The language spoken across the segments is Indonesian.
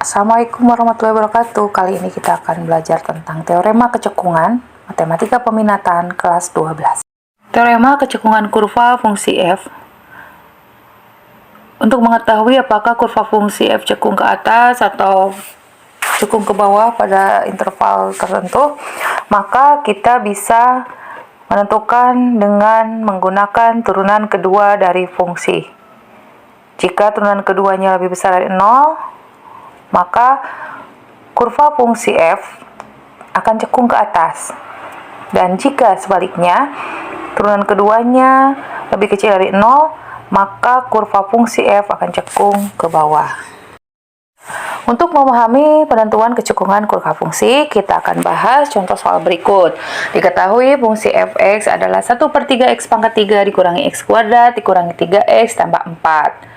Assalamualaikum warahmatullahi wabarakatuh. Kali ini kita akan belajar tentang teorema kecekungan matematika peminatan kelas 12. Teorema kecekungan kurva fungsi f. Untuk mengetahui apakah kurva fungsi f cekung ke atas atau cekung ke bawah pada interval tertentu, maka kita bisa menentukan dengan menggunakan turunan kedua dari fungsi. Jika turunan keduanya lebih besar dari 0, maka kurva fungsi f akan cekung ke atas. Dan jika sebaliknya, turunan keduanya lebih kecil dari 0, maka kurva fungsi f akan cekung ke bawah. Untuk memahami penentuan kecekungan kurva fungsi, kita akan bahas contoh soal berikut. Diketahui fungsi fx adalah 1/3 x pangkat 3 dikurangi x kuadrat dikurangi 3x tambah 4.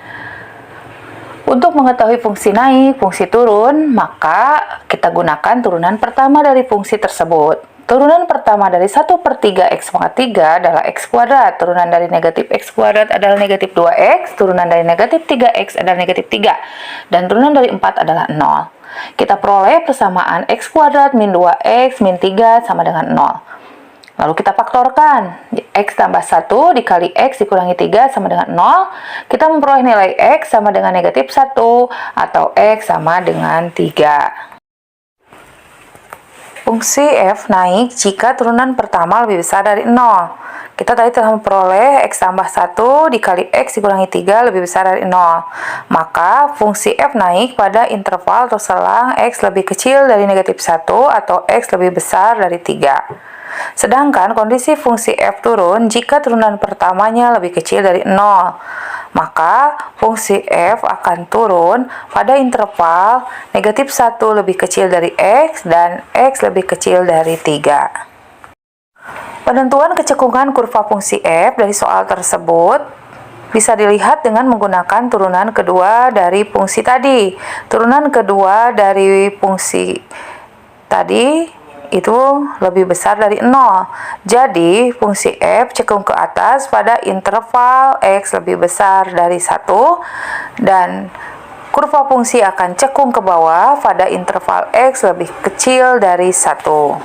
Untuk mengetahui fungsi naik, fungsi turun, maka kita gunakan turunan pertama dari fungsi tersebut. Turunan pertama dari 1/3 x pangkat 3 adalah x kuadrat. Turunan dari negatif x kuadrat adalah negatif 2x. Turunan dari negatif 3x adalah negatif 3. Dan turunan dari 4 adalah 0. Kita peroleh persamaan x kuadrat min 2x min 3 sama dengan 0. Lalu kita faktorkan, x tambah 1 dikali x dikurangi 3 sama dengan 0. Kita memperoleh nilai x sama dengan negatif 1 atau x sama dengan 3. Fungsi f naik jika turunan pertama lebih besar dari 0. Kita tadi telah memperoleh x tambah 1 dikali x dikurangi 3 lebih besar dari 0. Maka fungsi f naik pada interval terselang x lebih kecil dari negatif 1 atau x lebih besar dari 3. Sedangkan kondisi fungsi f turun jika turunan pertamanya lebih kecil dari 0. Maka fungsi f akan turun pada interval negatif 1 lebih kecil dari x dan x lebih kecil dari 3. Penentuan kecekungan kurva fungsi f dari soal tersebut bisa dilihat dengan menggunakan turunan kedua dari fungsi tadi. Turunan kedua dari fungsi tadi itu lebih besar dari 0. Jadi, fungsi f cekung ke atas pada interval x lebih besar dari 1 dan kurva fungsi akan cekung ke bawah pada interval x lebih kecil dari 1.